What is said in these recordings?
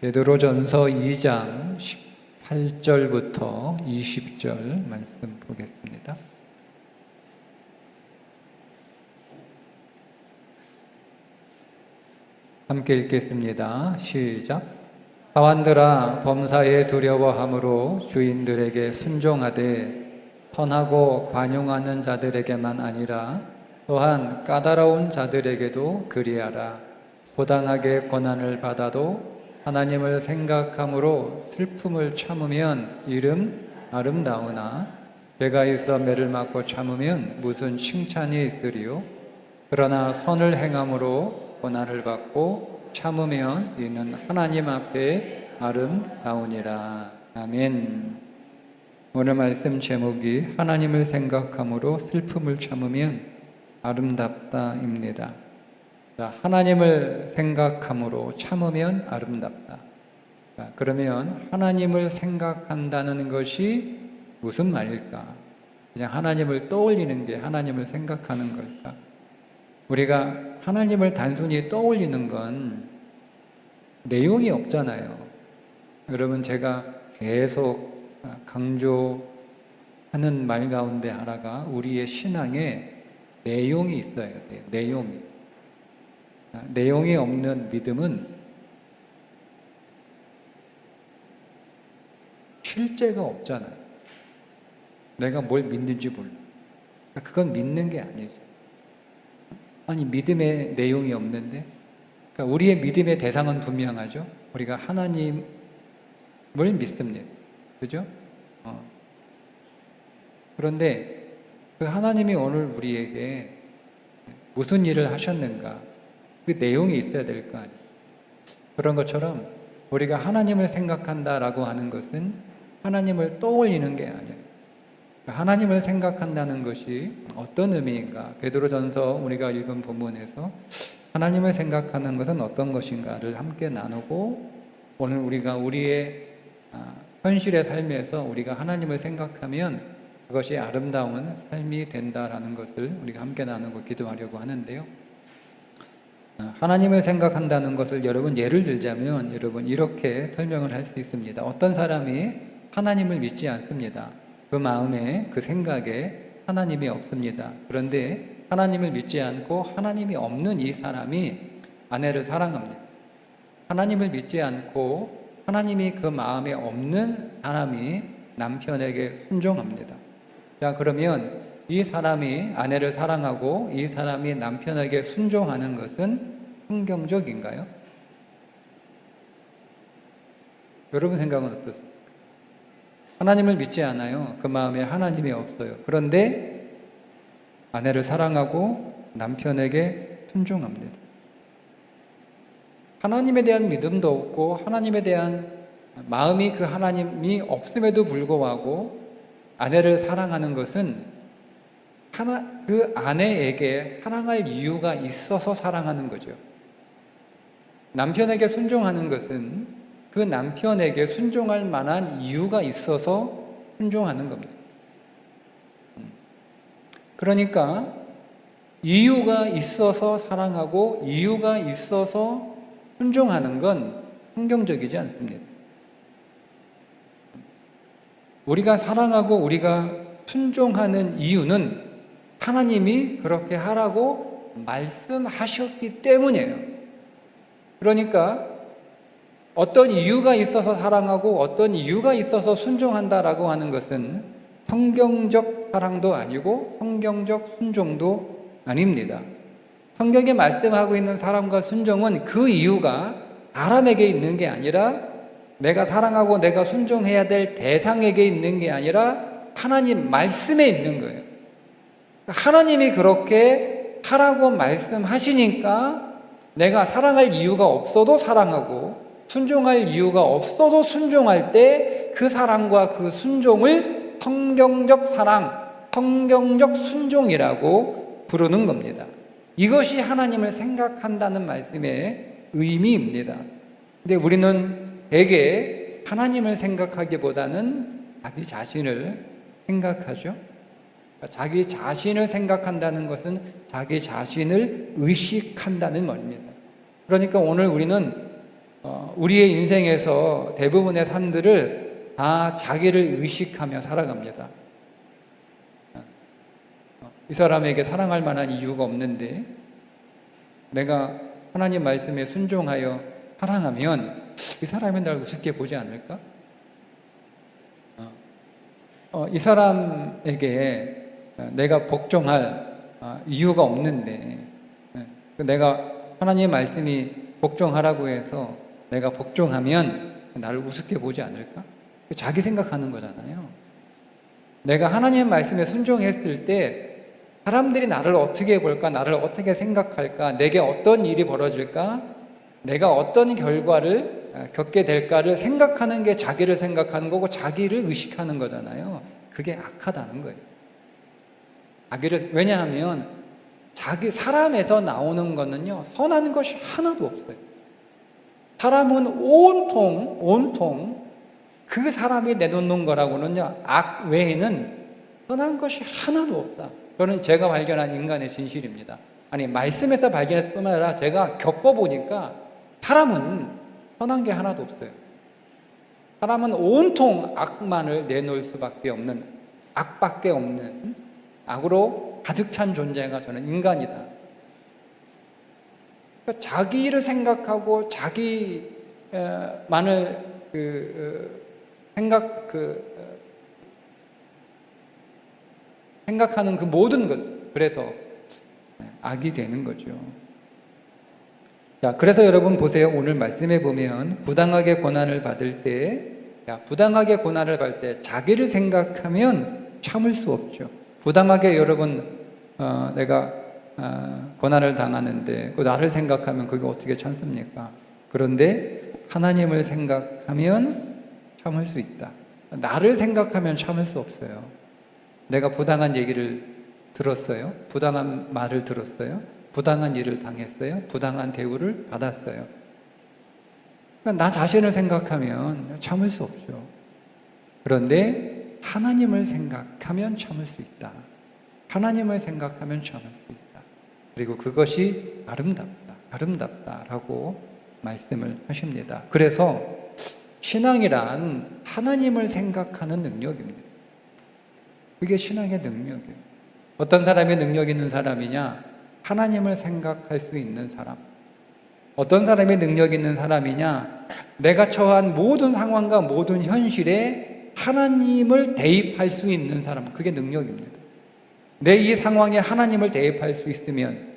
베드로전서 2장 18절부터 20절 말씀 보겠습니다. 함께 읽겠습니다. 시작. 사환들아, 범사에 두려워함으로 주인들에게 순종하되 선하고 관용하는 자들에게만 아니라 또한 까다로운 자들에게도 그리하라. 부당하게 고난을 받아도 하나님을 생각함으로 슬픔을 참으면 이름 아름다우나 죄가 있어 매를 맞고 참으면 무슨 칭찬이 있으리요. 그러나 선을 행함으로 고난을 받고 참으면 이는 하나님 앞에 아름다우니라. 아멘. 오늘 말씀 제목이 하나님을 생각함으로 슬픔을 참으면 아름답다입니다. 하나님을 생각함으로 참으면 아름답다. 그러면 하나님을 생각한다는 것이 무슨 말일까? 그냥 하나님을 떠올리는 게 하나님을 생각하는 걸까? 우리가 하나님을 단순히 떠올리는 건 내용이 없잖아요. 여러분, 제가 계속 강조하는 말 가운데 하나가 우리의 신앙에 내용이 있어야 돼요. 내용이 없는 믿음은 실제가 없잖아요. 내가 뭘 믿는지 몰라. 그건 믿는 게 아니죠. 아니, 믿음의 내용이 없는데? 그러니까 우리의 믿음의 대상은 분명하죠. 우리가 하나님을 믿습니다. 그죠? 그런데 그 하나님이 오늘 우리에게 무슨 일을 하셨는가? 그 내용이 있어야 될 거 아니에요. 그런 것처럼 우리가 하나님을 생각한다라고 하는 것은 하나님을 떠올리는 게 아니에요. 하나님을 생각한다는 것이 어떤 의미인가? 베드로전서 우리가 읽은 본문에서 하나님을 생각하는 것은 어떤 것인가를 함께 나누고, 오늘 우리가 우리의 현실의 삶에서 우리가 하나님을 생각하면 그것이 아름다운 삶이 된다라는 것을 우리가 함께 나누고 기도하려고 하는데요. 하나님을 생각한다는 것을 여러분 예를 들자면 여러분 이렇게 설명을 할 수 있습니다. 어떤 사람이 하나님을 믿지 않습니다. 그 마음에 그 생각에 하나님이 없습니다. 그런데 하나님을 믿지 않고 하나님이 없는 이 사람이 아내를 사랑합니다. 하나님을 믿지 않고 하나님이 그 마음에 없는 사람이 남편에게 순종합니다. 자, 그러면 이 사람이 아내를 사랑하고 이 사람이 남편에게 순종하는 것은 성경적인가요? 여러분 생각은 어떠세요? 하나님을 믿지 않아요. 그 마음에 하나님이 없어요. 그런데 아내를 사랑하고 남편에게 순종합니다. 하나님에 대한 믿음도 없고 하나님에 대한 마음이 그 하나님이 없음에도 불구하고 아내를 사랑하는 것은 그 아내에게 사랑할 이유가 있어서 사랑하는 거죠. 남편에게 순종하는 것은 그 남편에게 순종할 만한 이유가 있어서 순종하는 겁니다. 그러니까 이유가 있어서 사랑하고 이유가 있어서 순종하는 건 성경적이지 않습니다. 우리가 사랑하고 우리가 순종하는 이유는 하나님이 그렇게 하라고 말씀하셨기 때문이에요. 그러니까 어떤 이유가 있어서 사랑하고 어떤 이유가 있어서 순종한다라고 하는 것은 성경적 사랑도 아니고 성경적 순종도 아닙니다. 성경에 말씀하고 있는 사랑과 순종은 그 이유가 사람에게 있는 게 아니라 내가 사랑하고 내가 순종해야 될 대상에게 있는 게 아니라 하나님 말씀에 있는 거예요. 하나님이 그렇게 하라고 말씀하시니까 내가 사랑할 이유가 없어도 사랑하고 순종할 이유가 없어도 순종할 때 그 사랑과 그 순종을 성경적 사랑, 성경적 순종이라고 부르는 겁니다. 이것이 하나님을 생각한다는 말씀의 의미입니다. 근데 우리는 대개 하나님을 생각하기보다는 자기 자신을 생각하죠. 자기 자신을 생각한다는 것은 자기 자신을 의식한다는 말입니다. 그러니까 오늘 우리는 우리의 인생에서 대부분의 삶들을 다 자기를 의식하며 살아갑니다. 이 사람에게 사랑할 만한 이유가 없는데 내가 하나님 말씀에 순종하여 사랑하면 이 사람이 날 우습게 보지 않을까? 이 사람에게 내가 복종할 이유가 없는데 내가 하나님의 말씀이 복종하라고 해서 내가 복종하면 나를 우습게 보지 않을까? 자기 생각하는 거잖아요. 내가 하나님의 말씀에 순종했을 때 사람들이 나를 어떻게 볼까? 나를 어떻게 생각할까? 내게 어떤 일이 벌어질까? 내가 어떤 결과를 겪게 될까를 생각하는 게 자기를 생각하는 거고 자기를 의식하는 거잖아요. 그게 악하다는 거예요. 왜냐하면 자기 사람에서 나오는 거는요, 선한 것이 하나도 없어요. 사람은 온통 그 사람이 내놓는 거라고는요, 악 외에는 선한 것이 하나도 없다. 그거는 제가 발견한 인간의 진실입니다. 아니, 말씀에서 발견했을 뿐만 아니라 제가 겪어보니까 사람은 선한 게 하나도 없어요. 사람은 온통 악만을 내놓을 수밖에 없는, 악밖에 없는, 악으로 가득 찬 존재가 저는 인간이다. 그러니까 자기를 생각하고 자기만을 생각하는 그 모든 것, 그래서 악이 되는 거죠. 자, 그래서 여러분 보세요. 오늘 말씀해 보면 부당하게 고난을 받을 때, 자기를 생각하면 참을 수 없죠. 부당하게 여러분 내가 고난을 당하는데 그 나를 생각하면 그게 어떻게 참습니까? 그런데 하나님을 생각하면 참을 수 있다. 나를 생각하면 참을 수 없어요. 내가 부당한 얘기를 들었어요. 부당한 말을 들었어요. 부당한 일을 당했어요. 부당한 대우를 받았어요. 그러니까 나 자신을 생각하면 참을 수 없죠. 그런데 하나님을 생각하면 참을 수 있다. 하나님을 생각하면 참을 수 있다. 그리고 그것이 아름답다라고 말씀을 하십니다. 그래서 신앙이란 하나님을 생각하는 능력입니다. 그게 신앙의 능력이에요. 어떤 사람이 능력 있는 사람이냐? 하나님을 생각할 수 있는 사람. 어떤 사람이 능력 있는 사람이냐? 내가 처한 모든 상황과 모든 현실에 하나님을 대입할 수 있는 사람. 그게 능력입니다. 내 이 상황에 하나님을 대입할 수 있으면,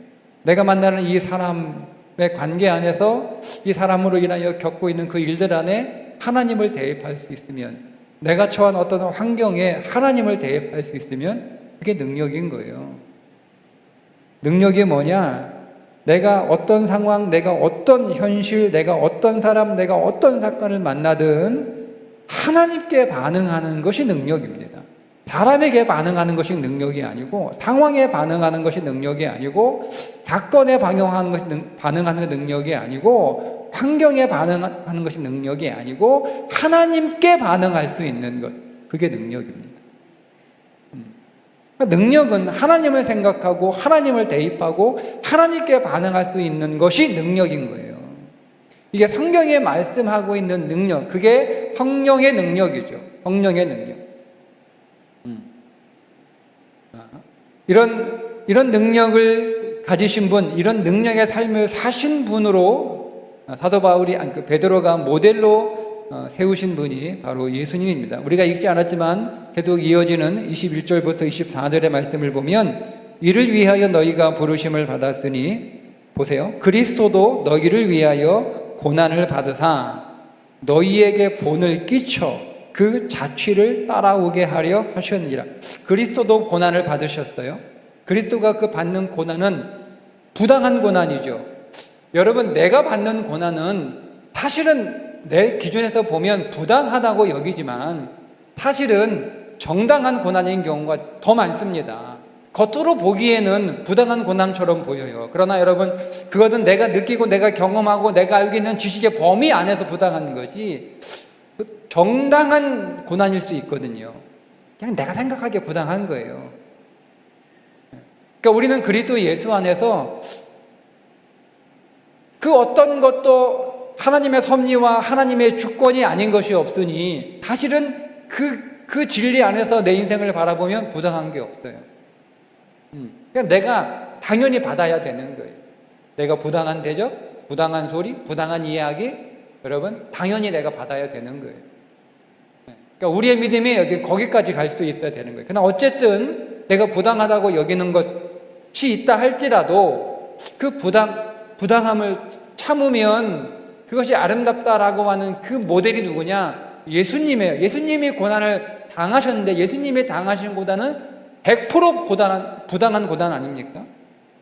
내가 만나는 이 사람의 관계 안에서 이 사람으로 인하여 겪고 있는 그 일들 안에 하나님을 대입할 수 있으면, 내가 처한 어떤 환경에 하나님을 대입할 수 있으면 그게 능력인 거예요. 능력이 뭐냐? 내가 어떤 상황, 내가 어떤 현실, 내가 어떤 사람, 내가 어떤 사건을 만나든 하나님께 반응하는 것이 능력입니다. 사람에게 반응하는 것이 능력이 아니고, 상황에 반응하는 것이 능력이 아니고, 사건에 반응하는 능력이 아니고, 환경에 반응하는 것이 능력이 아니고, 하나님께 반응할 수 있는 것, 그게 능력입니다. 능력은 하나님을 생각하고 하나님을 대입하고 하나님께 반응할 수 있는 것이 능력인 거예요. 이게 성경에 말씀하고 있는 능력, 그게 성령의 능력이죠. 성령의 능력. 이런 능력을 가지신 분, 이런 능력의 삶을 사신 분으로 사도 바울이, 베드로가 모델로 세우신 분이 바로 예수님입니다. 우리가 읽지 않았지만 계속 이어지는 21절부터 24절의 말씀을 보면, 이를 위하여 너희가 부르심을 받았으니, 보세요. 그리스도도 너희를 위하여 고난을 받으사 너희에게 본을 끼쳐 그 자취를 따라오게 하려 하셨느니라. 그리스도도 고난을 받으셨어요. 그리스도가 그 받는 고난은 부당한 고난이죠. 여러분, 내가 받는 고난은 사실은 내 기준에서 보면 부당하다고 여기지만 사실은 정당한 고난인 경우가 더 많습니다. 겉으로 보기에는 부당한 고난처럼 보여요. 그러나 여러분, 그것은 내가 느끼고 내가 경험하고 내가 알고 있는 지식의 범위 안에서 부당한 거지 정당한 고난일 수 있거든요. 그냥 내가 생각하기에 부당한 거예요. 그러니까 우리는 그리스도 예수 안에서 그 어떤 것도 하나님의 섭리와 하나님의 주권이 아닌 것이 없으니 사실은 그 진리 안에서 내 인생을 바라보면 부당한 게 없어요. 그냥 내가 당연히 받아야 되는 거예요. 내가 부당한 대접, 부당한 소리, 부당한 이야기, 여러분 당연히 내가 받아야 되는 거예요. 그러니까 우리의 믿음이 여기 거기까지 갈 수 있어야 되는 거예요. 그러나 어쨌든 내가 부당하다고 여기는 것이 있다 할지라도 그 부당함을 참으면 그것이 아름답다라고 하는 그 모델이 누구냐? 예수님이에요. 예수님이 고난을 당하셨는데 예수님이 당하신 고난은 100% 부당한 고난 아닙니까?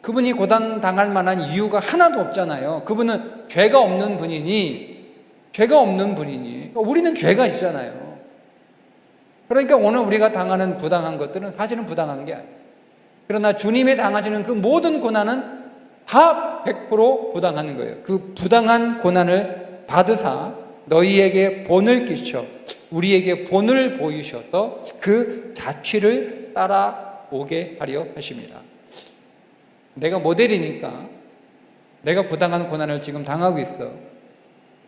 그분이 고난 당할 만한 이유가 하나도 없잖아요. 그분은 죄가 없는 분이니 그러니까 우리는 죄가 있잖아요. 그러니까 오늘 우리가 당하는 부당한 것들은 사실은 부당한 게 아니에요. 그러나 주님이 당하시는 그 모든 고난은 다 100% 부당한 거예요. 그 부당한 고난을 받으사 너희에게 본을 끼쳐 우리에게 본을 보이셔서 그 자취를 따라오게 하려 하십니다. 내가 모델이니까 내가 부당한 고난을 지금 당하고 있어.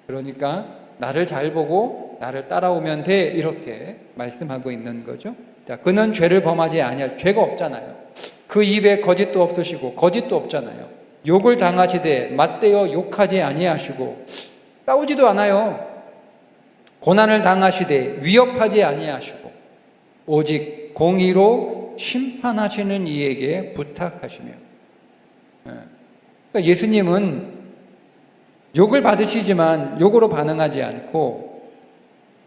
그러니까 나를 잘 보고 나를 따라오면 돼, 이렇게 말씀하고 있는 거죠. 자, 그는 죄를 범하지 아니할, 죄가 없잖아요. 그 입에 거짓도 없으시고 거짓도 없잖아요. 욕을 당하시되 맞대어 욕하지 아니하시고 싸우지도 않아요. 고난을 당하시되 위협하지 아니하시고 오직 공의로 심판하시는 이에게 부탁하시며. 그러니까 예수님은 욕을 받으시지만 욕으로 반응하지 않고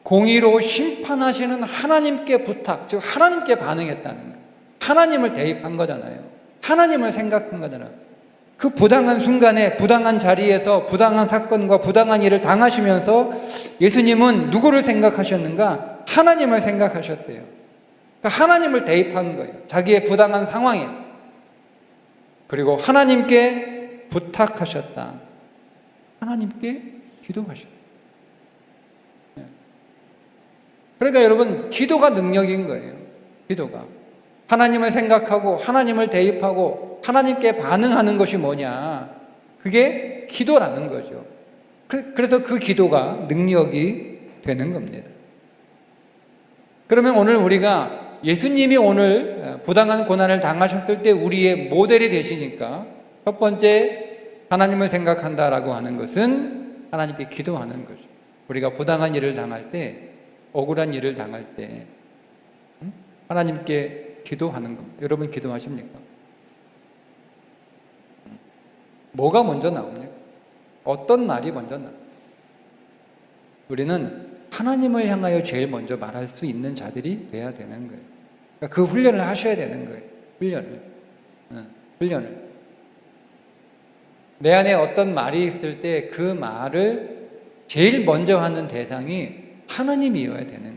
공의로 심판하시는 하나님께 부탁, 즉 하나님께 반응했다는 거예요. 하나님을 대입한 거잖아요. 하나님을 생각한 거잖아요. 그 부당한 순간에 부당한 자리에서 부당한 사건과 부당한 일을 당하시면서 예수님은 누구를 생각하셨는가? 하나님을 생각하셨대요. 그러니까 하나님을 대입한 거예요. 자기의 부당한 상황에. 그리고 하나님께 부탁하셨다. 하나님께 기도하셨다. 그러니까 여러분, 기도가 능력인 거예요. 기도가. 하나님을 생각하고 하나님을 대입하고 하나님께 반응하는 것이 뭐냐? 그게 기도라는 거죠. 그래서 그 기도가 능력이 되는 겁니다. 그러면 오늘 우리가 예수님이 오늘 부당한 고난을 당하셨을 때 우리의 모델이 되시니까 첫 번째 하나님을 생각한다라고 하는 것은 하나님께 기도하는 거죠. 우리가 부당한 일을 당할 때, 억울한 일을 당할 때 하나님께 기도하는 겁니다. 여러분 기도하십니까? 뭐가 먼저 나옵니까? 어떤 말이 먼저 나옵니까? 우리는 하나님을 향하여 제일 먼저 말할 수 있는 자들이 돼야 되는 거예요. 그러니까 그 훈련을 하셔야 되는 거예요. 훈련을. 내 안에 어떤 말이 있을 때 그 말을 제일 먼저 하는 대상이 하나님이어야 되는 거예요.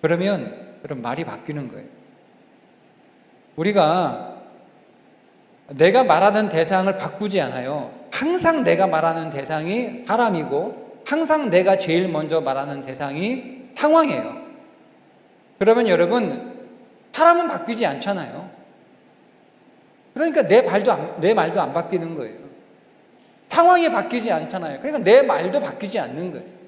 그러면 말이 바뀌는 거예요. 우리가 내가 말하는 대상을 바꾸지 않아요. 항상 내가 말하는 대상이 사람이고 항상 내가 제일 먼저 말하는 대상이 상황이에요. 그러면 여러분, 사람은 바뀌지 않잖아요. 그러니까 내 말도 안 바뀌는 거예요. 상황이 바뀌지 않잖아요. 그러니까 내 말도 바뀌지 않는 거예요.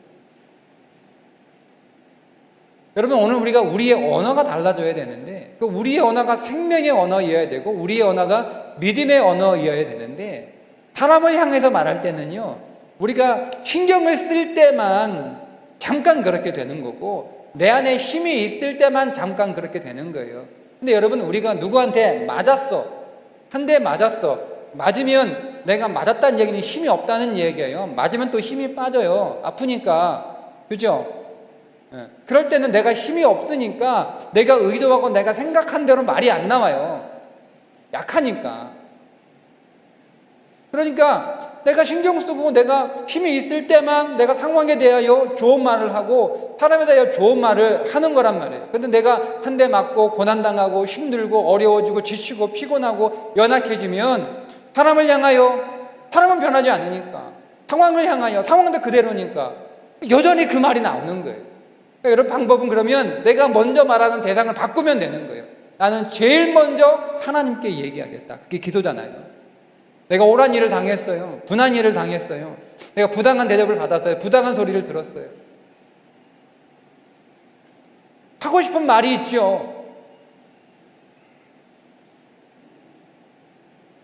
여러분, 오늘 우리가 우리의 언어가 달라져야 되는데, 그 우리의 언어가 생명의 언어이어야 되고 우리의 언어가 믿음의 언어이어야 되는데, 사람을 향해서 말할 때는요, 우리가 신경을 쓸 때만 잠깐 그렇게 되는 거고 내 안에 힘이 있을 때만 잠깐 그렇게 되는 거예요. 근데 여러분, 우리가 누구한테 맞았어, 한 대 맞았어. 맞으면 내가 맞았다는 얘기는 힘이 없다는 얘기예요. 맞으면 또 힘이 빠져요. 아프니까. 그죠? 그럴 때는 내가 힘이 없으니까 내가 의도하고 내가 생각한 대로 말이 안 나와요. 약하니까. 그러니까 내가 신경 쓰고 내가 힘이 있을 때만 내가 상황에 대하여 좋은 말을 하고 사람에 대하여 좋은 말을 하는 거란 말이에요. 근데 내가 한 대 맞고 고난당하고 힘들고 어려워지고 지치고 피곤하고 연약해지면 사람을 향하여, 사람은 변하지 않으니까, 상황을 향하여, 상황도 그대로니까 여전히 그 말이 나오는 거예요. 그러니까 여러분, 방법은 그러면 내가 먼저 말하는 대상을 바꾸면 되는 거예요. 나는 제일 먼저 하나님께 얘기하겠다. 그게 기도잖아요. 내가 오란 일을 당했어요. 분한 일을 당했어요. 내가 부당한 대접을 받았어요. 부당한 소리를 들었어요. 하고 싶은 말이 있죠.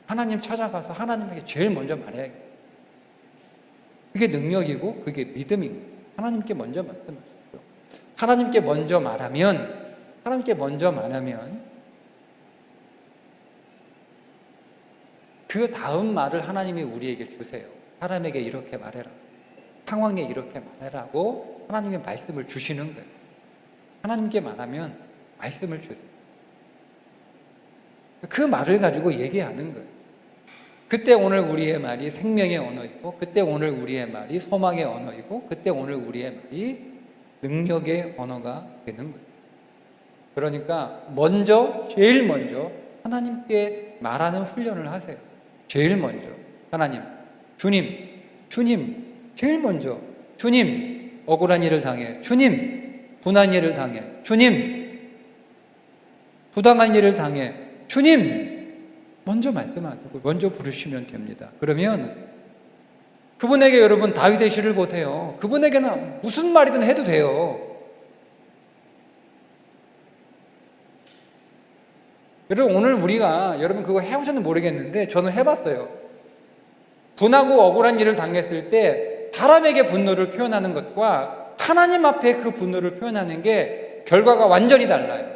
하나님 찾아가서 하나님에게 제일 먼저 말해야겠다. 그게 능력이고 그게 믿음인 거예요. 하나님께 먼저 말씀하시죠. 하나님께 먼저 말하면 그 다음 말을 하나님이 우리에게 주세요. 사람에게 이렇게 말해라. 상황에 이렇게 말해라고 하나님이 말씀을 주시는 거예요. 하나님께 말하면 말씀을 주세요. 그 말을 가지고 얘기하는 거예요. 그때 오늘 우리의 말이 생명의 언어이고, 그때 오늘 우리의 말이 소망의 언어이고, 그때 오늘 우리의 말이 능력의 언어가 되는 거예요. 그러니까 제일 먼저 하나님께 말하는 훈련을 하세요. 제일 먼저 하나님, 주님, 제일 먼저 주님, 억울한 일을 당해, 주님, 분한 일을 당해, 주님, 부당한 일을 당해, 주님, 먼저 말씀하시고 먼저 부르시면 됩니다. 그러면 그분에게 여러분 다윗의 시를 보세요. 그분에게는 무슨 말이든 해도 돼요. 여러분 오늘 우리가 여러분 그거 해보셨는지 모르겠는데 저는 해봤어요. 분하고 억울한 일을 당했을 때 사람에게 분노를 표현하는 것과 하나님 앞에 그 분노를 표현하는 게 결과가 완전히 달라요.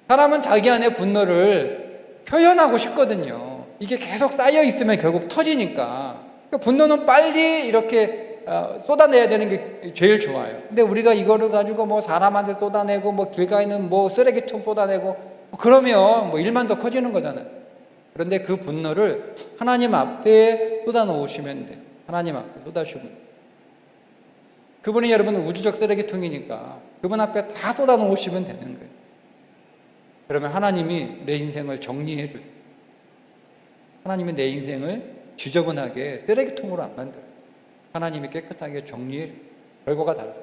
사람은 자기 안에 분노를 표현하고 싶거든요. 이게 계속 쌓여 있으면 결국 터지니까. 그러니까 분노는 빨리 이렇게 쏟아내야 되는 게 제일 좋아요. 근데 우리가 이거를 가지고 뭐 사람한테 쏟아내고 뭐 길가에 있는 뭐 쓰레기통 쏟아내고 그러면 뭐 일만 더 커지는 거잖아요. 그런데 그 분노를 하나님 앞에 쏟아놓으시면 돼요. 하나님 앞에 쏟아주시면 돼요. 그분이 여러분 우주적 쓰레기통이니까 그분 앞에 다 쏟아놓으시면 되는 거예요. 그러면 하나님이 내 인생을 정리해 주세요. 하나님이 내 인생을 지저분하게 쓰레기통으로 안 만들어요. 하나님이 깨끗하게 정리해 주세요. 결과가 달라요.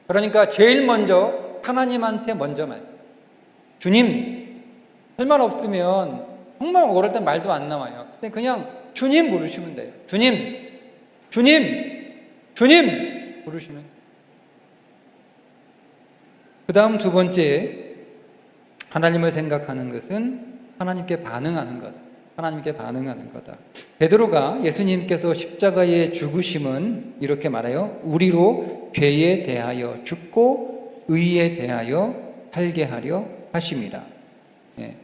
그러니까 제일 먼저 하나님한테 먼저 말씀. 주님, 할 말 없으면 정말 억울할 땐 말도 안 나와요. 근데 그냥 주님 부르시면 돼요. 주님 부르시면 돼요. 그 다음 두 번째, 하나님을 생각하는 것은 하나님께 반응하는 거다. 베드로가 예수님께서 십자가에 죽으심은 이렇게 말해요. 우리로 죄에 대하여 죽고 의에 대하여 살게 하려 하심이라.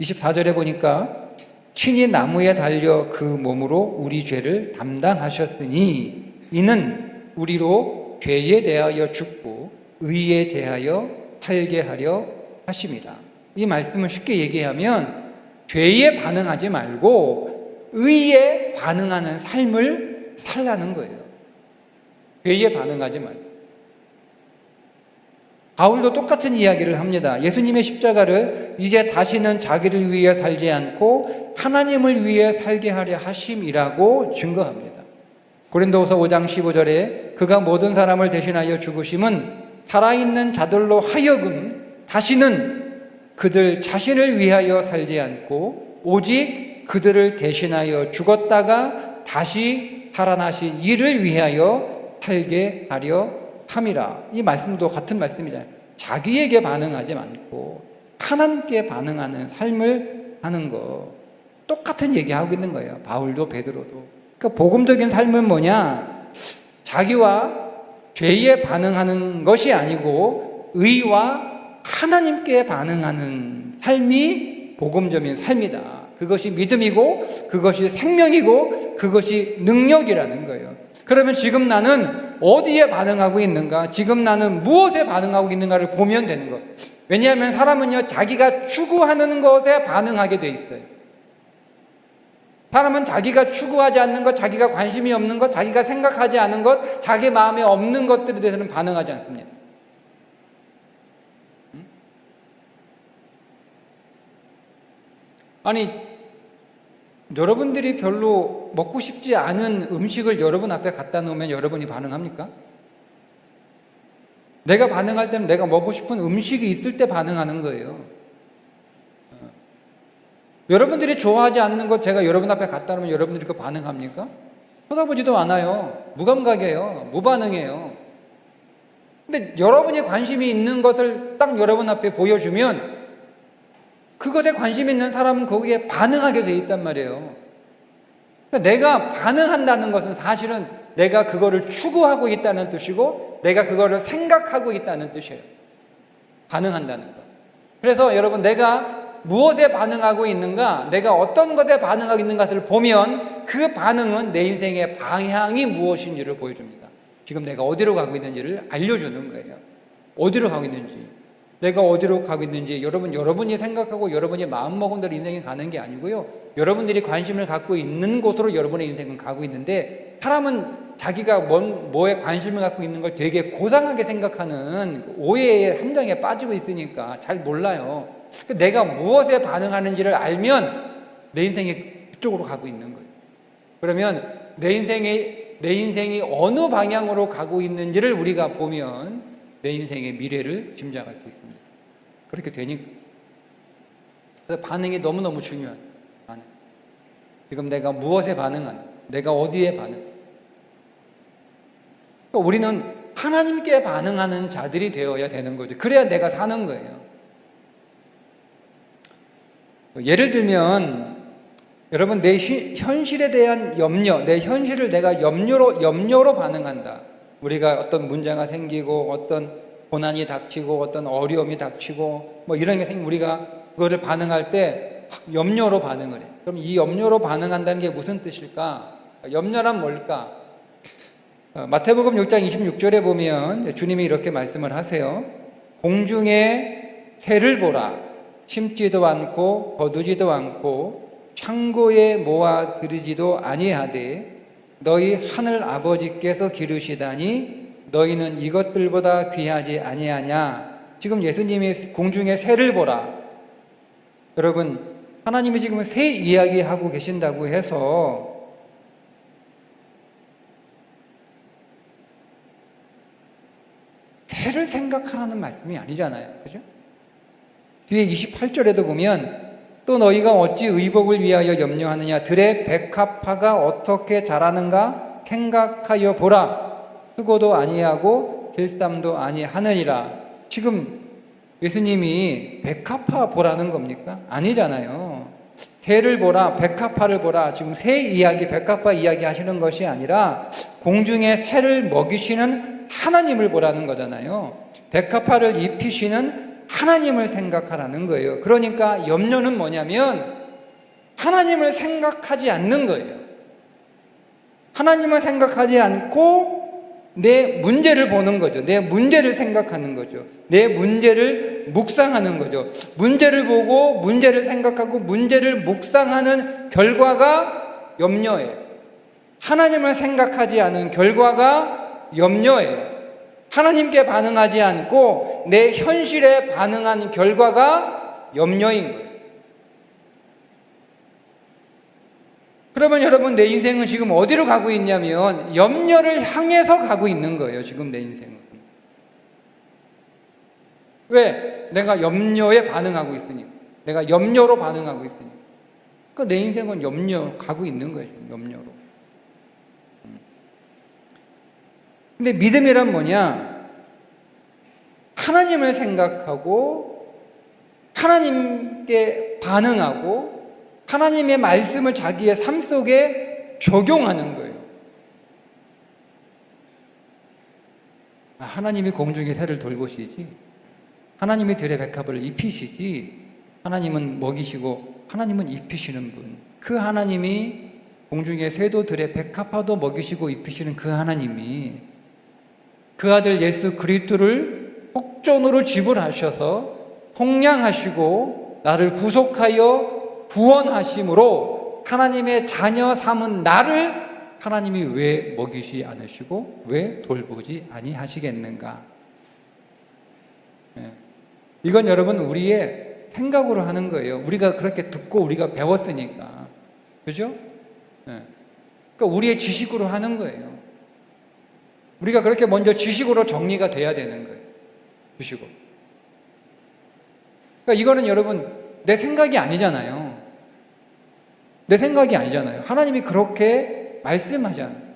24절에 보니까 친히 나무에 달려 그 몸으로 우리 죄를 담당하셨으니 이는 우리로 죄에 대하여 죽고 의에 대하여 살게 하려 하심이라. 이 말씀을 쉽게 얘기하면 죄에 반응하지 말고 의에 반응하는 삶을 살라는 거예요. 죄에 반응하지 말고. 바울도 똑같은 이야기를 합니다. 예수님의 십자가를 이제 다시는 자기를 위해 살지 않고 하나님을 위해 살게 하려 하심이라고 증거합니다. 고린도후서 5장 15절에 그가 모든 사람을 대신하여 죽으심은 살아있는 자들로 하여금 다시는 그들 자신을 위하여 살지 않고 오직 그들을 대신하여 죽었다가 다시 살아나신 이를 위하여 살게 하려 함이라. 이 말씀도 같은 말씀이잖아요. 자기에게 반응하지 않고 하나님께 반응하는 삶을 하는 거 똑같은 얘기하고 있는 거예요. 바울도 베드로도. 그러니까 복음적인 삶은 뭐냐? 자기와 죄에 반응하는 것이 아니고 의와 하나님께 반응하는 삶이 복음적인 삶이다. 그것이 믿음이고 그것이 생명이고 그것이 능력이라는 거예요. 그러면 지금 나는 어디에 반응하고 있는가? 지금 나는 무엇에 반응하고 있는가를 보면 되는 거예요. 왜냐하면 사람은요 자기가 추구하는 것에 반응하게 돼 있어요. 사람은 자기가 추구하지 않는 것, 자기가 관심이 없는 것, 자기가 생각하지 않은 것, 자기 마음에 없는 것들에 대해서는 반응하지 않습니다. 아니, 여러분들이 별로 먹고 싶지 않은 음식을 여러분 앞에 갖다 놓으면 여러분이 반응합니까? 내가 반응할 때는 내가 먹고 싶은 음식이 있을 때 반응하는 거예요. 여러분들이 좋아하지 않는 것 제가 여러분 앞에 갖다 놓으면 여러분들이 그 반응합니까? 쳐다보지도 않아요. 무감각이에요. 무반응이에요. 근데 여러분이 관심이 있는 것을 딱 여러분 앞에 보여주면 그것에 관심 있는 사람은 거기에 반응하게 돼 있단 말이에요. 그러니까 내가 반응한다는 것은 사실은 내가 그거를 추구하고 있다는 뜻이고 내가 그거를 생각하고 있다는 뜻이에요. 반응한다는 것. 그래서 여러분, 내가 무엇에 반응하고 있는가, 내가 어떤 것에 반응하고 있는가를 보면 그 반응은 내 인생의 방향이 무엇인지를 보여줍니다. 지금 내가 어디로 가고 있는지를 알려주는 거예요. 어디로 가고 있는지, 내가 어디로 가고 있는지 여러분이 생각하고 여러분이 마음먹은 대로 인생이 가는 게 아니고요, 여러분들이 관심을 갖고 있는 곳으로 여러분의 인생은 가고 있는데, 사람은 자기가 뭐에 관심을 갖고 있는 걸 되게 고상하게 생각하는 오해의 함정에 빠지고 있으니까 잘 몰라요. 내가 무엇에 반응하는지를 알면 내 인생이 그쪽으로 가고 있는 거예요. 그러면 내 인생이 어느 방향으로 가고 있는지를 우리가 보면 내 인생의 미래를 짐작할 수 있습니다. 그렇게 되니까. 그래서 반응이 너무너무 중요해요. 반응. 지금 내가 무엇에 반응하는, 내가 어디에 반응. 그러니까 우리는 하나님께 반응하는 자들이 되어야 되는 거죠. 그래야 내가 사는 거예요. 예를 들면 여러분, 내 현실에 대한 염려, 내 현실을 내가 염려로 반응한다. 우리가 어떤 문제가 생기고 어떤 고난이 닥치고 어떤 어려움이 닥치고 뭐 이런 게 생기면 우리가 그거를 반응할 때 염려로 반응을 해. 그럼 이 염려로 반응한다는 게 무슨 뜻일까? 염려란 뭘까? 마태복음 6장 26절에 보면 주님이 이렇게 말씀을 하세요. 공중에 새를 보라. 심지도 않고 거두지도 않고 창고에 모아 들이지도 아니하되 너희 하늘 아버지께서 기르시다니 너희는 이것들보다 귀하지 아니하냐. 지금 예수님이 공중에 새를 보라. 여러분, 하나님이 지금 새 이야기하고 계신다고 해서 새를 생각하라는 말씀이 아니잖아요. 그죠? 뒤에 28절에도 보면 또 너희가 어찌 의복을 위하여 염려하느냐. 들의 백합화가 어떻게 자라는가 생각하여 보라. 수고도 아니하고 들쌈도 아니하느니라. 지금 예수님이 백합화 보라는 겁니까? 아니잖아요. 새를 보라, 백합화를 보라. 지금 새 이야기, 백합화 이야기 하시는 것이 아니라 공중에 새를 먹이시는 하나님을 보라는 거잖아요. 백합화를 입히시는 하나님을 생각하라는 거예요. 그러니까 염려는 뭐냐면 하나님을 생각하지 않는 거예요. 하나님을 생각하지 않고 내 문제를 보는 거죠. 내 문제를 생각하는 거죠. 내 문제를 묵상하는 거죠. 문제를 보고 문제를 생각하고 문제를 묵상하는 결과가 염려예요. 하나님을 생각하지 않은 결과가 염려예요. 하나님께 반응하지 않고 내 현실에 반응한 결과가 염려인 거예요. 그러면 여러분, 내 인생은 지금 어디로 가고 있냐면 염려를 향해서 가고 있는 거예요. 지금 내 인생은. 왜? 내가 염려에 반응하고 있으니까. 내가 염려로 반응하고 있으니까. 그러니까 내 인생은 염려로 가고 있는 거예요. 염려로. 근데 믿음이란 뭐냐? 하나님을 생각하고 하나님께 반응하고 하나님의 말씀을 자기의 삶 속에 적용하는 거예요. 하나님이 공중의 새를 돌보시지, 하나님이 들의 백합을 입히시지, 하나님은 먹이시고 하나님은 입히시는 분, 그 하나님이 공중의 새도 들의 백합화도 먹이시고 입히시는 그 하나님이 그 아들 예수 그리스도를 폭전으로 지불하셔서 속량하시고 나를 구속하여 구원하심으로 하나님의 자녀 삼은 나를 하나님이 왜 먹이시 않으시고 왜 돌보지 아니하시겠는가? 이건 여러분 우리의 생각으로 하는 거예요. 우리가 그렇게 듣고 우리가 배웠으니까. 그죠? 그러니까 우리의 지식으로 하는 거예요. 우리가 그렇게 먼저 지식으로 정리가 돼야 되는 거예요. 지식으로. 그러니까 이거는 여러분 내 생각이 아니잖아요. 내 생각이 아니잖아요. 하나님이 그렇게 말씀하잖아요.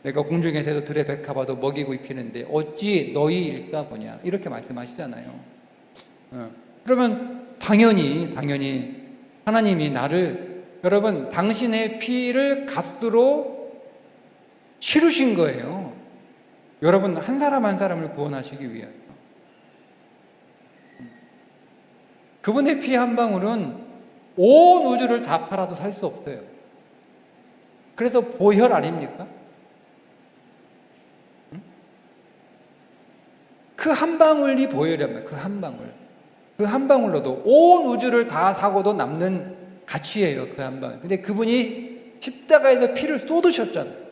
내가 공중에서도 들의 백합화도 먹이고 입히는데 어찌 너희 일까 보냐, 이렇게 말씀하시잖아요. 그러면 당연히 하나님이 나를, 여러분, 당신의 피를 값으로 치르신 거예요. 여러분 한 사람 한 사람을 구원하시기 위하여. 그분의 피 한 방울은 온 우주를 다 팔아도 살 수 없어요. 그래서 보혈 아닙니까? 그 한 방울이 보혈이란 말이에요. 그 한 방울로도 온 우주를 다 사고도 남는 가치예요. 그 한 방울. 근데 그분이 십자가에서 피를 쏟으셨잖아요.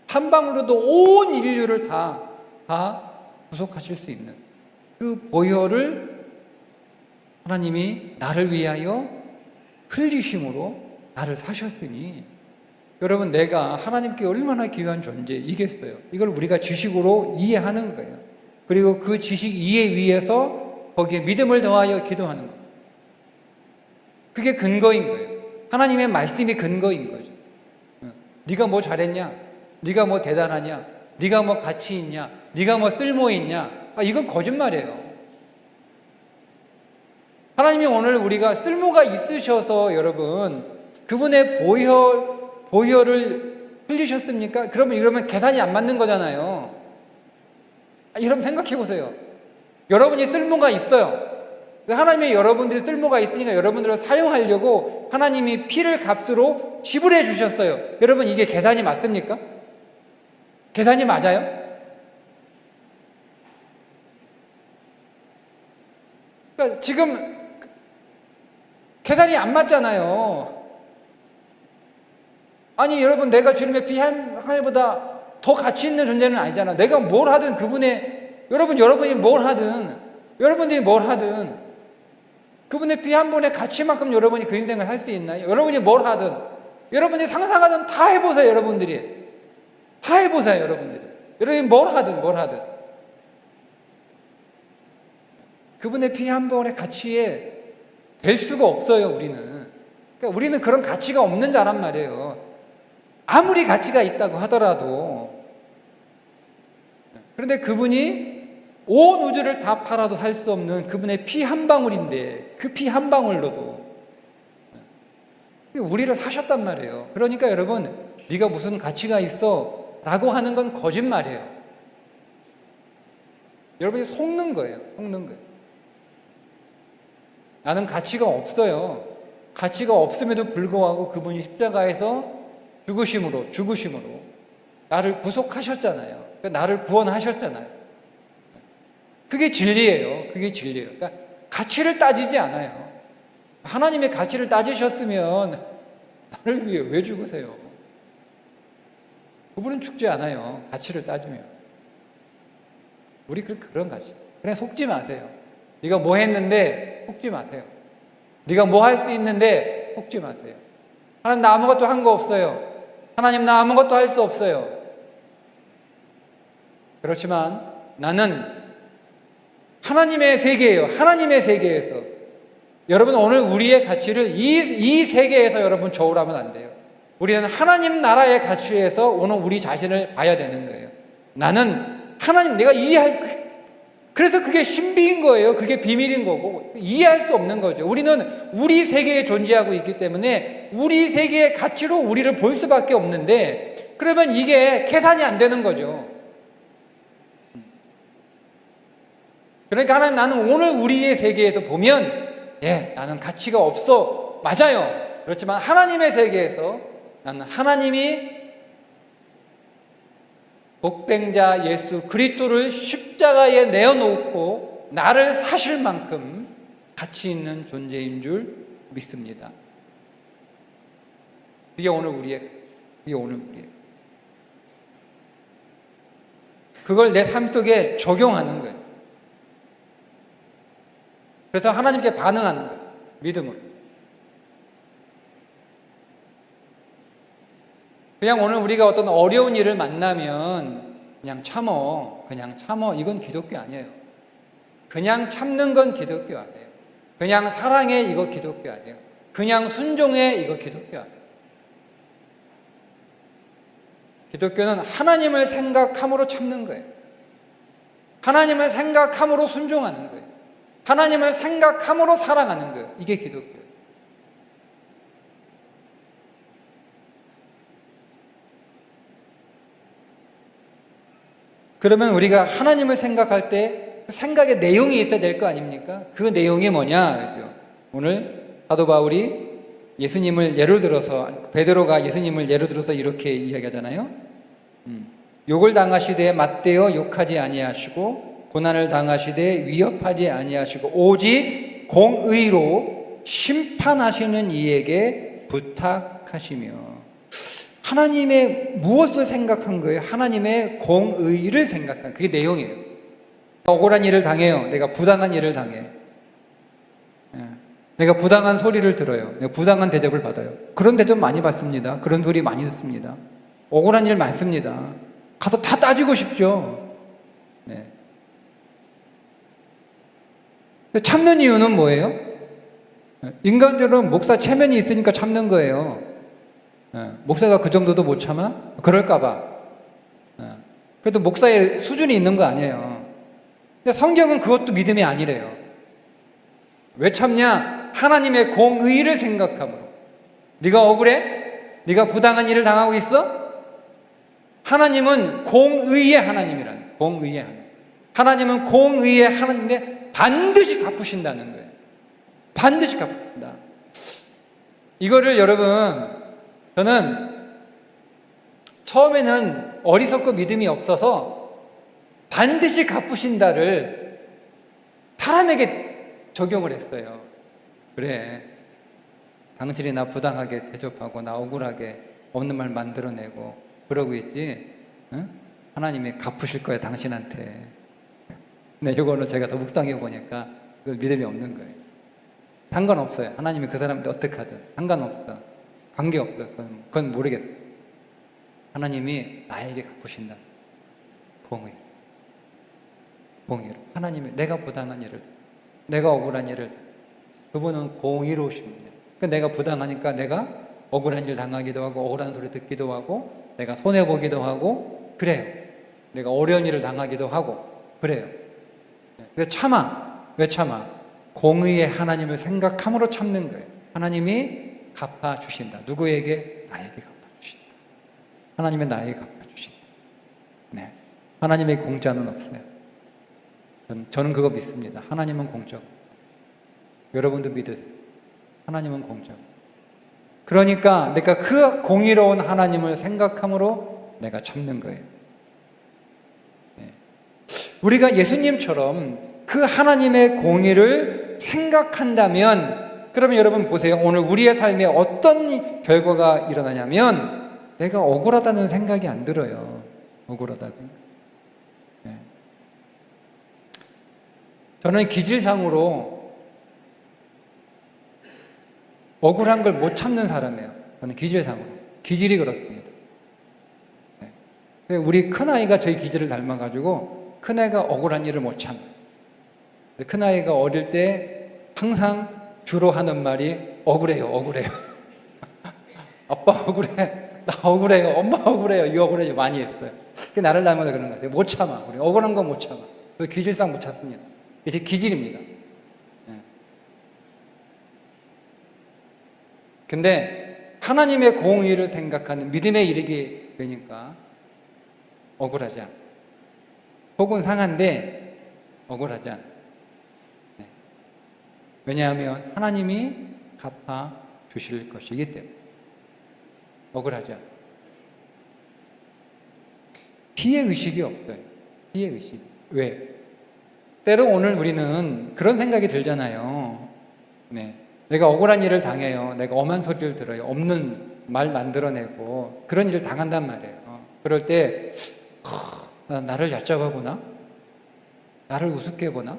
한 방울로도 온 인류를 다 구속하실 수 있는 그 보혈을 하나님이 나를 위하여 흘리심으로 나를 사셨으니, 여러분, 내가 하나님께 얼마나 귀한 존재이겠어요. 이걸 우리가 지식으로 이해하는 거예요. 그리고 그 지식 이해 위에서 거기에 믿음을 더하여 기도하는 거예요. 그게 근거인 거예요. 하나님의 말씀이 근거인 거죠. 네가 뭐 잘했냐? 네가 뭐 대단하냐? 네가 뭐 가치 있냐? 네가 뭐 쓸모 있냐? 이건 거짓말이에요. 하나님이 오늘 우리가 쓸모가 있으셔서 여러분 그분의 보혈을 흘리셨습니까? 그러면 계산이 안 맞는 거잖아요. 여러분 생각해 보세요. 여러분이 쓸모가 있어요. 하나님이 여러분들이 쓸모가 있으니까 여러분들을 사용하려고 하나님이 피를 값으로 지불해 주셨어요. 여러분 이게 계산이 맞습니까? 계산이 맞아요? 그러니까 지금 계산이 안 맞잖아요. 아니 여러분, 내가 주님의 피 하나님보다 더 가치 있는 존재는 아니잖아. 내가 뭘 하든 여러분이 뭘 하든, 여러분들이 뭘 하든 그분의 피 한 번의 가치만큼 여러분이 그 인생을 할 수 있나요? 여러분이 뭘 하든, 여러분이 상상하든 다 해보세요. 여러분들이 다 해보세요. 여러분이 뭘 하든 그분의 피 한 번의 가치에 될 수가 없어요. 그러니까 우리는 그런 가치가 없는 자란 말이에요. 아무리 가치가 있다고 하더라도. 그런데 그분이 온 우주를 다 팔아도 살 수 없는 그분의 피 한 방울인데, 그 피 한 방울로도 우리를 사셨단 말이에요. 그러니까 여러분, 네가 무슨 가치가 있어 라고 하는 건 거짓말이에요. 여러분이 속는 거예요. 나는 가치가 없어요. 가치가 없음에도 불구하고 그분이 십자가에서 죽으심으로 나를 구속하셨잖아요. 나를 구원하셨잖아요. 그게 진리예요. 그러니까 가치를 따지지 않아요. 하나님의 가치를 따지셨으면 나를 위해 왜 죽으세요? 그분은 죽지 않아요. 가치를 따지면. 우리 그런 가치. 그냥 속지 마세요. 네가 뭐 했는데 속지 마세요. 네가 뭐 할 수 있는데 속지 마세요. 하나님, 나 아무것도 한 거 없어요. 하나님, 나 아무것도 할 수 없어요. 그렇지만 나는 하나님의 세계예요. 하나님의 세계에서. 여러분, 오늘 우리의 가치를 이 세계에서 여러분 저울하면 안 돼요. 우리는 하나님 나라의 가치에서 오늘 우리 자신을 봐야 되는 거예요. 나는 하나님, 내가 그래서 그게 신비인 거예요. 그게 비밀인 거고 이해할 수 없는 거죠. 우리는 우리 세계에 존재하고 있기 때문에 우리 세계의 가치로 우리를 볼 수밖에 없는데, 그러면 이게 계산이 안 되는 거죠. 그러니까 하나님, 나는 오늘 우리의 세계에서 보면 나는 가치가 없어. 맞아요. 그렇지만 하나님의 세계에서 나는 하나님이 독생자 예수 그리스도를 십자가에 내어놓고 나를 사실 만큼 가치 있는 존재인 줄 믿습니다. 그게 오늘 우리의. 그걸 내 삶 속에 적용하는 거예요. 그래서 하나님께 반응하는 거예요. 믿음으로. 그냥 오늘 우리가 어떤 어려운 일을 만나면 그냥 참어. 이건 기독교 아니에요. 그냥 참는 건 기독교 아니에요. 그냥 사랑해, 이거 기독교 아니에요. 그냥 순종해, 이거 기독교 아니에요. 기독교는 하나님을 생각함으로 참는 거예요. 하나님을 생각함으로 순종하는 거예요. 하나님을 생각함으로 사랑하는 거예요. 이게 기독교예요. 그러면 우리가 하나님을 생각할 때 생각의 내용이 있어야 될 거 아닙니까? 그 내용이 뭐냐? 그죠? 오늘 사도 바울이 예수님을 예를 들어서, 베드로가 예수님을 예를 들어서 이렇게 이야기하잖아요. 욕을 당하시되 맞대어 욕하지 아니하시고 고난을 당하시되 위협하지 아니하시고 오직 공의로 심판하시는 이에게 부탁하시며. 하나님의 무엇을 생각한 거예요? 하나님의 공의를 생각한, 그게 내용이에요. 억울한 일을 당해요. 내가 부당한 일을 당해. 내가 부당한 소리를 들어요. 내가 부당한 대접을 받아요. 그런 대접 많이 받습니다. 그런 소리 많이 듣습니다. 억울한 일 많습니다. 가서 다 따지고 싶죠. 네. 참는 이유는 뭐예요? 인간적으로 목사 체면이 있으니까 참는 거예요. 목사가 그 정도도 못 참아? 그럴까봐. 그래도 목사의 수준이 있는 거 아니에요. 근데 성경은 그것도 믿음이 아니래요. 왜 참냐? 하나님의 공의를 생각함으로. 네가 억울해? 네가 부당한 일을 당하고 있어? 하나님은 공의의 하나님이라는, 공의의 하나님. 하나님은 공의의 하나님인데 반드시 갚으신다는 거예요. 반드시 갚는다. 이거를 여러분, 저는 처음에는 어리석고 믿음이 없어서 반드시 갚으신다를 사람에게 적용을 했어요. 그래, 당신이 나 부당하게 대접하고 나 억울하게 없는 말 만들어내고 그러고 있지, 응? 하나님이 갚으실 거야 당신한테. 근데 이거는 제가 더 묵상해 보니까 그 믿음이 없는 거예요. 상관없어요. 하나님이 그 사람한테 어떻게 하든 상관없어. 관계없어. 그건 모르겠어. 하나님이 나에게 갚으신다. 공의로. 하나님이 내가 부당한 일을, 내가 억울한 일을, 그분은 공의로우십니다. 내가 부당하니까 내가 억울한 일 당하기도 하고 억울한 소리 듣기도 하고 내가 손해보기도 하고 그래요. 내가 어려운 일을 당하기도 하고 그래요. 근데 참아. 왜 참아? 공의의 하나님을 생각함으로 참는 거예요. 하나님이 갚아주신다. 누구에게? 나에게 갚아주신다. 하나님은 나에게 갚아주신다. 네. 하나님의 공짜는 없어요. 저는 그거 믿습니다. 하나님은 공짜고. 여러분도 믿으세요. 하나님은 공짜고. 그러니까 내가 그 공의로운 하나님을 생각함으로 내가 참는 거예요. 네. 우리가 예수님처럼 그 하나님의 공의를 생각한다면, 그러면 여러분 보세요. 오늘 우리의 삶에 어떤 결과가 일어나냐면 내가 억울하다는 생각이 안 들어요. 억울하다는 생각. 네. 저는 기질상으로 억울한 걸 못 참는 사람이에요. 저는 기질상으로. 기질이 그렇습니다. 네. 우리 큰아이가 저희 기질을 닮아가지고 큰애가 억울한 일을 못 참아요. 큰아이가 어릴 때 항상 주로 하는 말이 억울해요. 아빠 억울해. 나 억울해요. 엄마 억울해요. 이 억울해요. 많이 했어요. 그게 나를 닮아서 그런 것 같아요. 못 참아. 우리 억울한 건 못 참아. 기질상 못 참습니다. 이게 제 기질입니다. 근데 하나님의 공의를 생각하는 믿음에 이르게 되니까 억울하지 않아. 속은 상한데 억울하지 않아. 네. 왜냐하면 하나님이 갚아 주실 것이기 때문에 억울하지 않아. 피해의식이 없어요. 피해의식. 왜? 때로 오늘 우리는 그런 생각이 들잖아요. 네. 내가 억울한 일을 당해요. 내가 엄한 소리를 들어요. 없는 말 만들어내고 그런 일을 당한단 말이에요. 그럴 때 나를 얕잡아 보나? 나를 우습게 보나?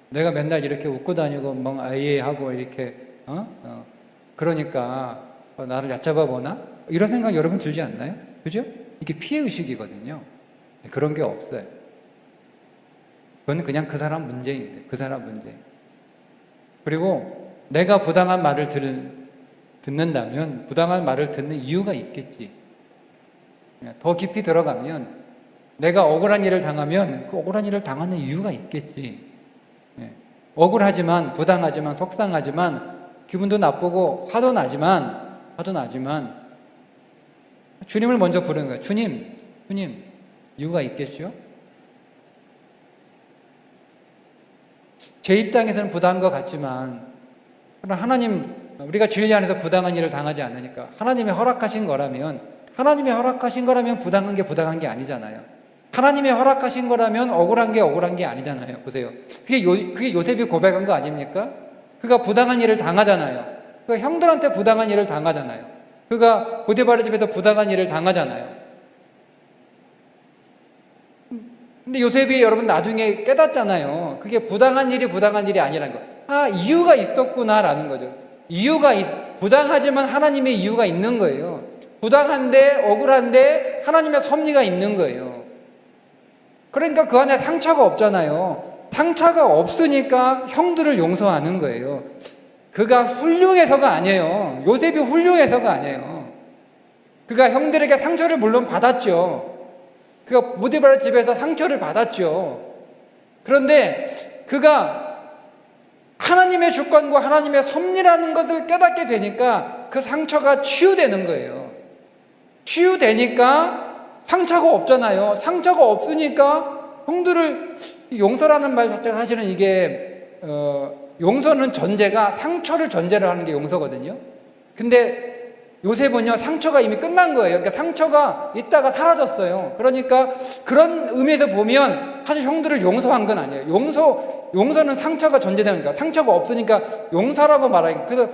내가 맨날 이렇게 웃고 다니고 멍 아이하고 이렇게 그러니까 나를 얕잡아 보나? 이런 생각 여러분 들지 않나요? 그죠? 이게 피해의식이거든요. 그런 게 없어요. 그건 그냥 그 사람 문제인데, 그 사람 문제. 그리고 내가 부당한 말을 듣는다면 부당한 말을 듣는 이유가 있겠지. 더 깊이 들어가면 내가 억울한 일을 당하면 그 억울한 일을 당하는 이유가 있겠지. 억울하지만, 부당하지만, 속상하지만, 기분도 나쁘고 화도 나지만 주님을 먼저 부르는 거예요. 주님, 이유가 있겠죠? 제 입장에서는 부당한 것 같지만, 그러나 하나님, 우리가 진리 안에서 부당한 일을 당하지 않으니까 하나님이 허락하신 거라면 부당한 게 아니잖아요. 하나님이 허락하신 거라면 억울한 게 아니잖아요. 보세요. 그게 요셉이 고백한 거 아닙니까? 그가 부당한 일을 당하잖아요. 그가 형들한테 부당한 일을 당하잖아요. 그가 보디바르 집에서 부당한 일을 당하잖아요. 근데 요셉이 여러분 나중에 깨닫잖아요. 그게 부당한 일이 아니라는 거. 이유가 있었구나라는 거죠. 부당하지만 하나님의 이유가 있는 거예요. 부당한데, 억울한데, 하나님의 섭리가 있는 거예요. 그러니까 그 안에 상처가 없잖아요. 상처가 없으니까 형들을 용서하는 거예요. 그가 훌륭해서가 아니에요. 요셉이 훌륭해서가 아니에요. 그가 형들에게 상처를 물론 받았죠. 그가 보디바르 집에서 상처를 받았죠. 그런데 그가 하나님의 주권과 하나님의 섭리라는 것을 깨닫게 되니까 그 상처가 치유되는 거예요. 치유되니까 상처가 없잖아요. 상처가 없으니까 형들을 용서라는 말 자체가 사실은 이게 용서는 전제가 상처를 전제로 하는 게 용서거든요. 근데 요셉은요, 상처가 이미 끝난 거예요. 그러니까 상처가 있다가 사라졌어요. 그러니까 그런 의미에서 보면 사실 형들을 용서한 건 아니에요. 용서는 상처가 전제되는 거니까 상처가 없으니까 용서라고 말하기. 그래서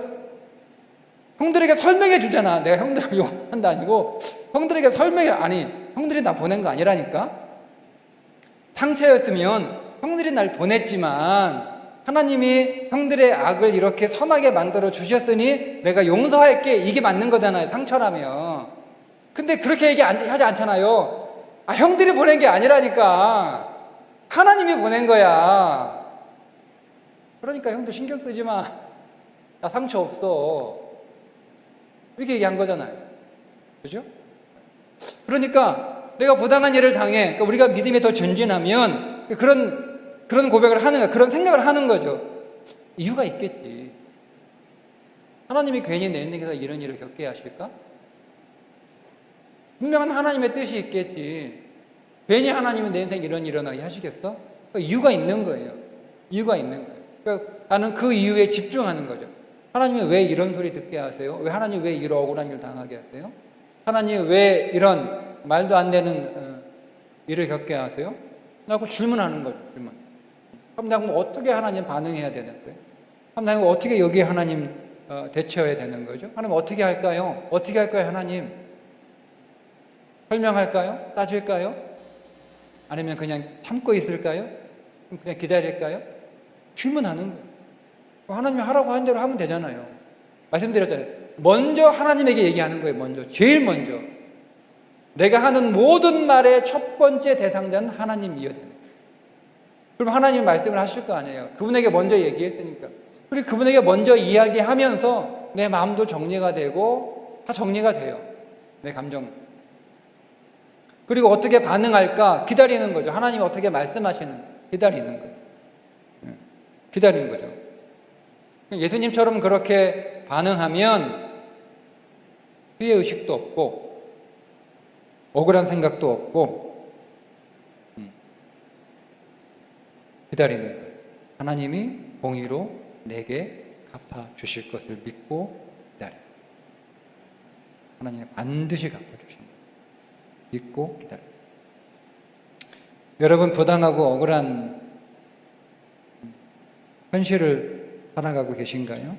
형들에게 설명해 주잖아. 내가 형들을 용서한다 아니고 형들에게 형들이 나 보낸 거 아니라니까. 상처였으면 형들이 날 보냈지만 하나님이 형들의 악을 이렇게 선하게 만들어 주셨으니 내가 용서할게. 이게 맞는 거잖아요. 상처라면. 근데 그렇게 하지 않잖아요. 형들이 보낸 게 아니라니까. 하나님이 보낸 거야. 그러니까 형들 신경 쓰지 마. 나 상처 없어. 이렇게 얘기한 거잖아요. 그죠? 그러니까 내가 부당한 일을 당해. 그러니까 우리가 믿음이 더 전진하면 그런 고백을 하는 거야. 그런 생각을 하는 거죠. 이유가 있겠지. 하나님이 괜히 내 인생에서 이런 일을 겪게 하실까? 분명한 하나님의 뜻이 있겠지. 괜히 하나님은 내 인생에 이런 일어나게 하시겠어? 그러니까 이유가 있는 거예요. 이유가 있는 거예요. 그러니까 나는 그 이유에 집중하는 거죠. 하나님이 왜 이런 소리 듣게 하세요? 하나님 왜 이런 억울한 일 당하게 하세요? 하나님 왜 이런 말도 안 되는 일을 겪게 하세요? 라고 질문하는 거죠. 그럼 내가 어떻게 하나님 반응해야 되는 거예요? 그럼 내가 어떻게 여기에 하나님 대처해야 되는 거죠? 하나님 어떻게 할까요? 어떻게 할까요, 하나님? 설명할까요? 따질까요? 아니면 그냥 참고 있을까요? 그냥 기다릴까요? 질문하는 거예요. 하나님이 하라고 한 대로 하면 되잖아요. 말씀드렸잖아요. 먼저 하나님에게 얘기하는 거예요. 제일 먼저. 내가 하는 모든 말의 첫 번째 대상자는 하나님이어야 되는 거예요. 그럼 하나님 말씀을 하실 거 아니에요. 그분에게 먼저 얘기했으니까. 그리고 그분에게 먼저 이야기하면서 내 마음도 정리가 되고 다 정리가 돼요. 내 감정. 그리고 어떻게 반응할까 기다리는 거죠. 하나님이 어떻게 말씀하시는 기다리는 거예요. 기다리는 거죠. 예수님처럼 그렇게 반응하면 피해의식도 없고 억울한 생각도 없고 기다리는 거예요. 하나님이 공의로 내게 갚아주실 것을 믿고 기다려요. 하나님이 반드시 갚아주십니다. 믿고 기다려요. 여러분 부당하고 억울한 현실을 살아가고 계신가요?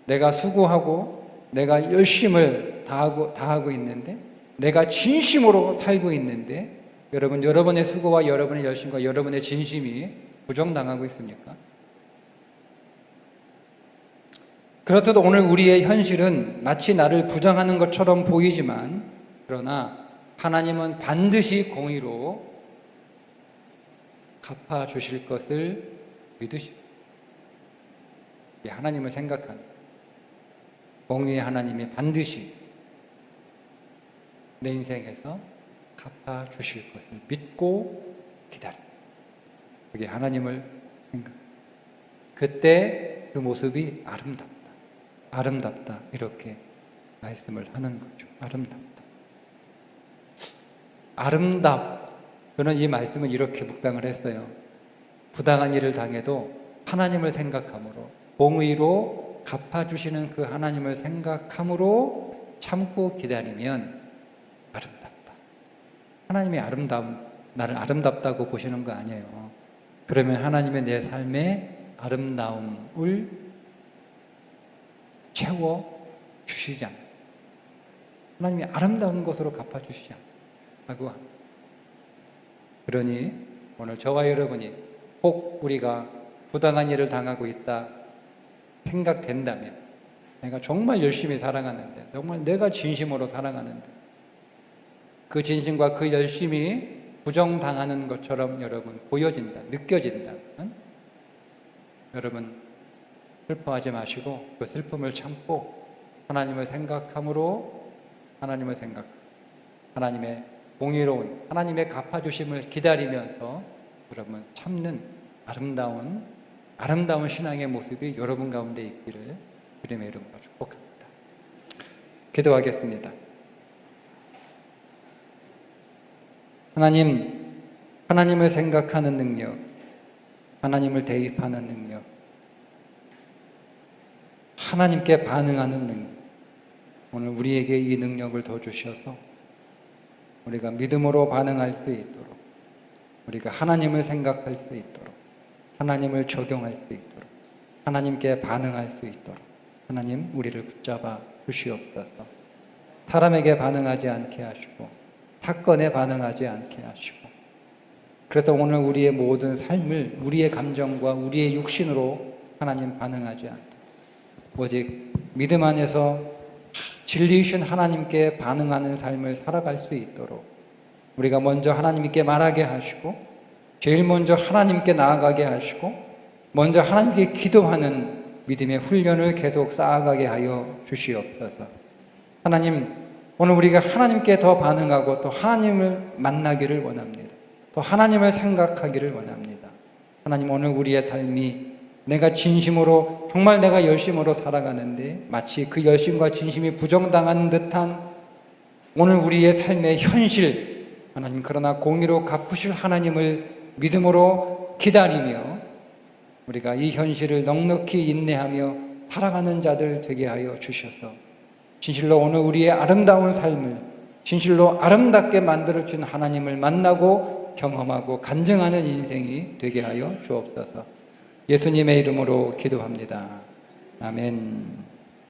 내가 수고하고 내가 열심을 다하고 있는데 내가 진심으로 살고 있는데 여러분의 수고와 여러분의 열심과 여러분의 진심이 부정당하고 있습니까? 그렇듯 오늘 우리의 현실은 마치 나를 부정하는 것처럼 보이지만 그러나 하나님은 반드시 공의로 갚아주실 것을 믿으시고 이 하나님을 생각하는, 공의의 하나님이 반드시 내 인생에서 갚아주실 것을 믿고 기다려. 그게 하나님을 생각. 그때 그 모습이 아름답다. 아름답다. 이렇게 말씀을 하는 거죠. 아름답다. 저는 이 말씀을 이렇게 묵상을 했어요. 부당한 일을 당해도 하나님을 생각함으로, 공의로 갚아주시는 그 하나님을 생각함으로 참고 기다리면 아름답다. 하나님이 나를 아름답다고 보시는 거 아니에요. 그러면 하나님의 내 삶의 아름다움을 채워주시지 않아요. 하나님이 아름다운 것으로 갚아주시지 않아요. 그러니 오늘 저와 여러분이 혹 우리가 부당한 일을 당하고 있다 생각된다면, 내가 정말 열심히 사랑하는데, 정말 내가 진심으로 사랑하는데 그 진심과 그 열심이 부정당하는 것처럼 여러분 보여진다, 느껴진다면 여러분 슬퍼하지 마시고 그 슬픔을 참고 하나님을 생각함으로, 하나님의 공의로운 하나님의 갚아주심을 기다리면서 여러분 참는 아름다운 신앙의 모습이 여러분 가운데 있기를 주님의 이름으로 축복합니다. 기도하겠습니다. 하나님을 생각하는 능력, 하나님을 대입하는 능력, 하나님께 반응하는 능력, 오늘 우리에게 이 능력을 더 주셔서 우리가 믿음으로 반응할 수 있도록, 우리가 하나님을 생각할 수 있도록, 하나님을 적용할 수 있도록, 하나님께 반응할 수 있도록 하나님 우리를 붙잡아 주시옵소서. 사람에게 반응하지 않게 하시고 사건에 반응하지 않게 하시고, 그래서 오늘 우리의 모든 삶을 우리의 감정과 우리의 육신으로 하나님 반응하지 않도록, 오직 믿음 안에서 진리이신 하나님께 반응하는 삶을 살아갈 수 있도록 우리가 먼저 하나님께 말하게 하시고, 제일 먼저 하나님께 나아가게 하시고, 먼저 하나님께 기도하는 믿음의 훈련을 계속 쌓아가게 하여 주시옵소서. 하나님, 오늘 우리가 하나님께 더 반응하고 또 하나님을 만나기를 원합니다. 또 하나님을 생각하기를 원합니다. 하나님, 오늘 우리의 삶이 내가 진심으로, 정말 내가 열심으로 살아가는데 마치 그 열심과 진심이 부정당한 듯한 오늘 우리의 삶의 현실, 하나님, 그러나 공의로 갚으실 하나님을 믿음으로 기다리며 우리가 이 현실을 넉넉히 인내하며 살아가는 자들 되게 하여 주셔서 진실로 오늘 우리의 아름다운 삶을 진실로 아름답게 만들어준 하나님을 만나고 경험하고 간증하는 인생이 되게 하여 주옵소서. 예수님의 이름으로 기도합니다. 아멘.